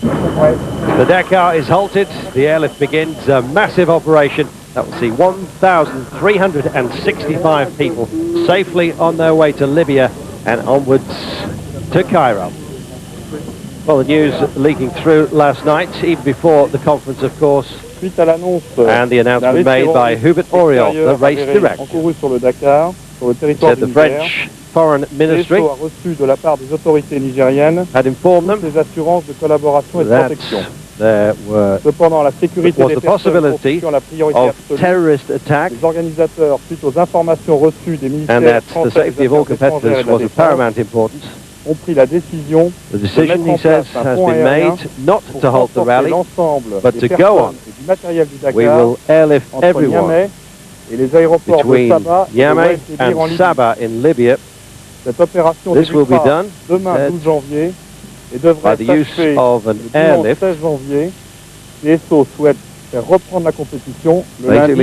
The Dakar is halted. The airlift begins a massive operation that will see 1,365 people safely on their way to Libya and onwards to Cairo. Well, the news leaking through last night, even before the conference, of course, and the announcement made by Hubert Auriol, the race director. Said the French Foreign Ministry had informed them that there was the possibility of terrorist attacks, and that the safety of all competitors was of paramount importance. The decision, he says, has been made not to halt the rally, but to go on. We will airlift everyone between Niamey and Saba in Libya. This will be done by the use of an airlift, basically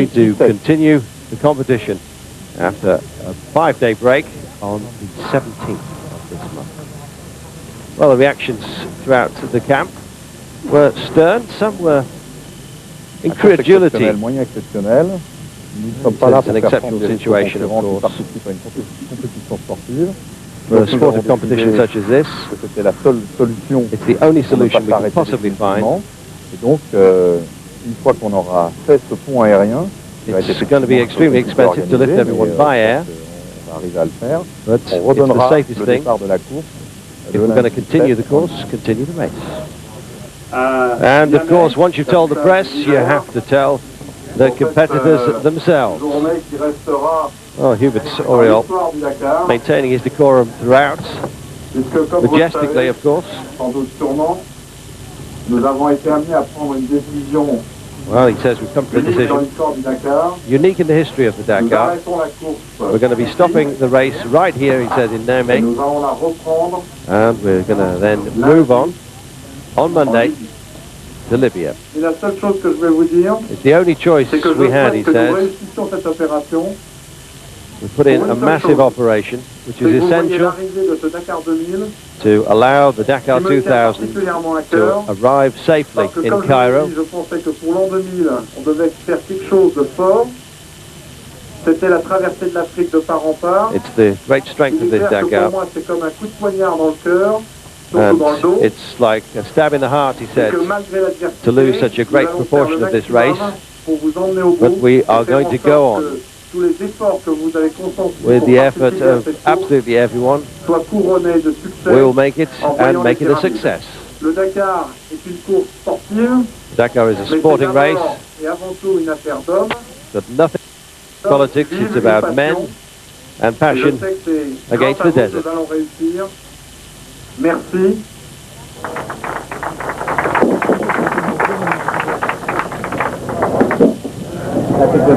to continue the competition after a 5-day break on the 17th of this month. Well, the reactions throughout the camp were stern, some were incredulity. It's an exceptional situation, of course. For a sportive competition such as this, it's the only solution we can possibly find. It's going to be extremely expensive to lift everyone by air, but it's the safest thing. If we're going to continue the course, continue the race. And of course, once you've told the press, you have to tell the competitors themselves. Oh, Hubert Auriol maintaining his decorum throughout, majestically, of course. Well, he says we've come to a decision unique in the history of the Dakar. We're going to be stopping the race right here, he says, in Niamey, and we're going to then move on Monday to Libya. It's the only choice we had, he says. We put in a massive operation, which is essential to allow the Dakar 2000 to arrive safely in Cairo. It's the great strength of this Dakar. And it's like a stab in the heart, he said, to lose such a great proportion of this race. But we are going to go on with the effort of absolutely everyone. We will make it and make it a success. Dakar is a sporting race, but nothing politics. It's about men and passion against the desert. Merci.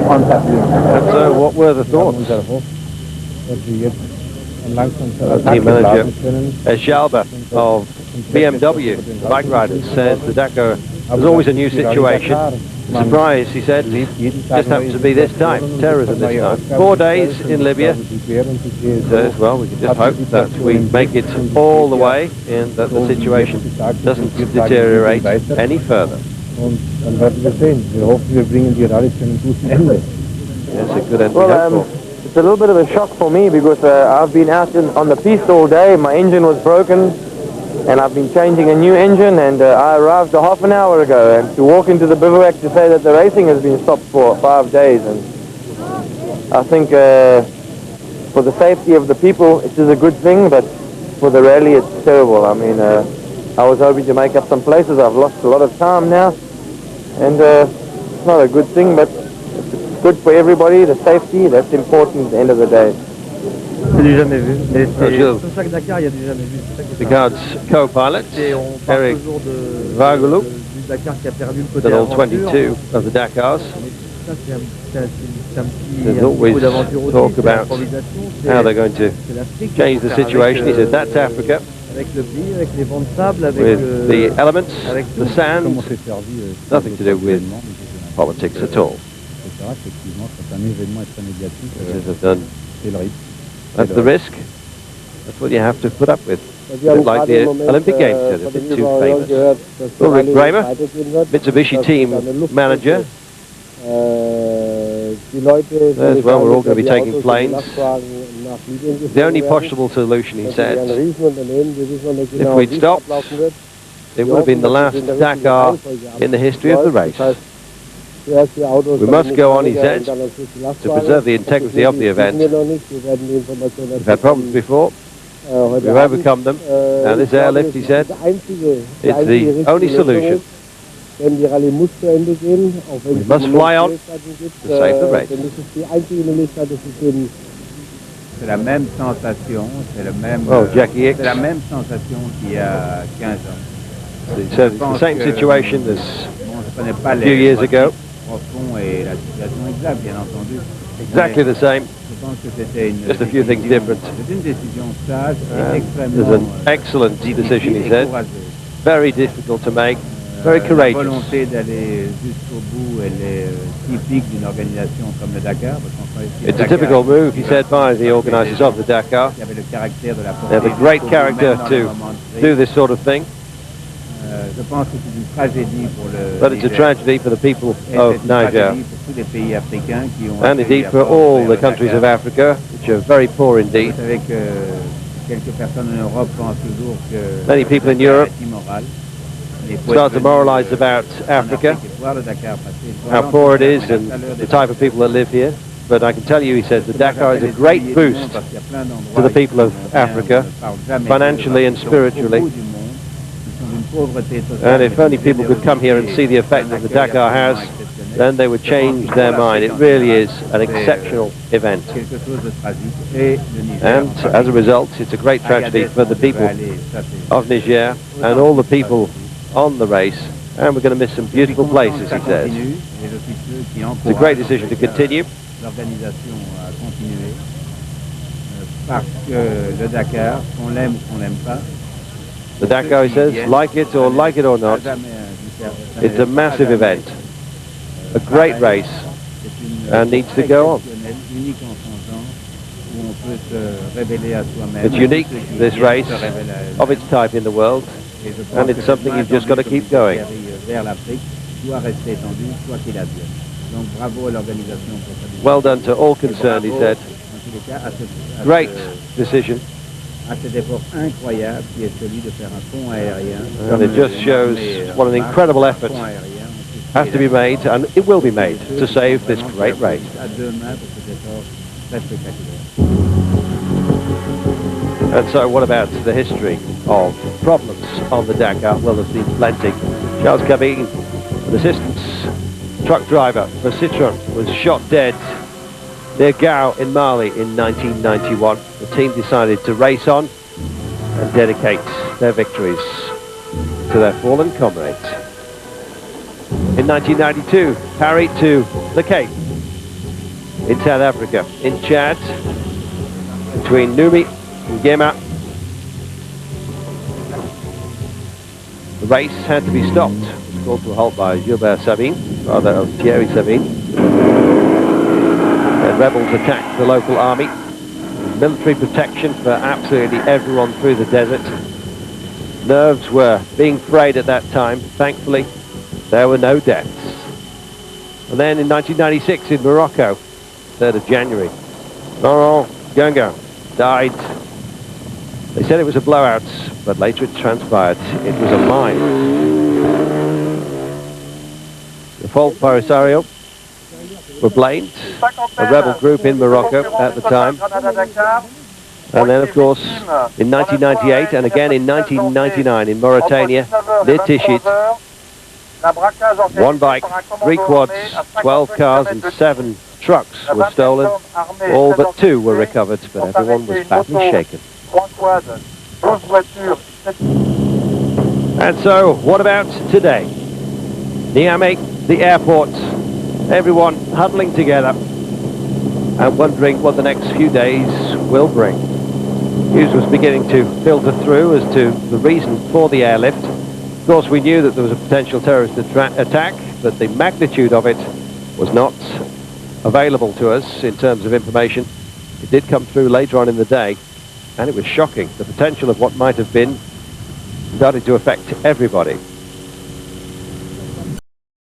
And so, what were the thoughts? Team manager Jalba of BMW bike riders says the Dakar is always a new situation. Surprise, he said, just happens to be this time, terrorism this time. 4 days in Libya. He says, well, we can just hope that we make it all the way and that the situation doesn't deteriorate any further. Yes, a good end. Well, it's a little bit of a shock for me because I've been out on the piste all day. My engine was broken and I've been changing a new engine, and I arrived a half an hour ago, and to walk into the bivouac to say that the racing has been stopped for 5 days, and I think for the safety of the people it is a good thing, but for the rally it's terrible. I mean, I was hoping to make up some places. I've lost a lot of time now, and it's not a good thing, but it's good for everybody. The safety, that's important at the end of the day. Picard's co-pilot, Eric Vargoulou, did all 22 of the Dakars. There's always talk about how they're going to change the situation. He said, that's Africa. With the elements, the sand, nothing to do with politics at all. That's the risk. That's what you have to put up with. A bit like the Olympic Games, they're a bit too famous. Ulrich Bremer, Mitsubishi team manager. As well, we're all going to be taking planes. The only possible solution, he said, if we'd stopped, it would have been the last Dakar in the history of the race. We must go on, he said, to preserve the integrity of the event. We've had problems before. We've overcome them. Now this airlift, he said, it's the only solution. We must fly on to save the race. C'est la même sensation, c'est le même. Oh, Jackie Hicks. C'est la même sensation qu'il y a 15 ans. So it's the same situation as a few years ago. Exactly the same. Just a few things different. There's an excellent decision, he said. Very difficult to make. Very courageous. La volonté d'aller jusqu'au bout, elle est typique d'une organisation comme le Dakar. It's a typical move, he said, by the organisers of the Dakar. They have a great character to do this sort of thing. But it's a tragedy for the people of Niger, and indeed for all the countries of Africa, which are very poor indeed. Many people in Europe start to moralize about Africa, how poor it is and the type of people that live here. But I can tell you, he says, the Dakar is a great boost to the people of Africa, financially and spiritually. And if only people could come here and see the effect that the Dakar has, then they would change their mind. It really is an exceptional event. And as a result, it's a great tragedy for the people of Niger and all the people on the race. And we're going to miss some beautiful places, he says. It's a great decision to continue. The Dakar, he says, like it or not, it's a massive event, a great race, and needs to go on. It's unique, this race, of its type in the world, and it's something you've just got to keep going. Well done to all concerned, he said. Great decision. And it just shows what an incredible effort has to be made, and it will be made, to save this great race. And so what about the history of problems on the Dakar? Well, there's been plenty. Charles Cabine, an assistant truck driver for Citroën, was shot dead near Gao in Mali in 1991. The team decided to race on and dedicate their victories to their fallen comrades. In 1992, Paris to the Cape in South Africa, in Chad, between Numi and Gema. The race had to be stopped. It was called to a halt by Gilbert Sabine, rather of Thierry Sabine. The rebels attacked the local army. Military protection for absolutely everyone through the desert. Nerves were being frayed at that time. Thankfully, there were no deaths. And then in 1996 in Morocco, 3rd of January, Laurent Gunga died. They said it was a blowout, but later it transpired it was a mine. The Fault Polisario were blamed, a rebel group in Morocco at the time. And then, of course, in 1998 and again in 1999 in Mauritania, near Tichit, 1 bike, 3 quads, 12 cars and 7 trucks were stolen. All but 2 were recovered, but everyone was badly shaken. And so, what about today? Niamey, the airport, everyone huddling together and wondering what the next few days will bring. News was beginning to filter through as to the reason for the airlift. Of course, we knew that there was a potential terrorist attack, but the magnitude of it was not available to us in terms of information. It did come through later on in the day. and it was shocking. The potential of what might have been started to affect everybody.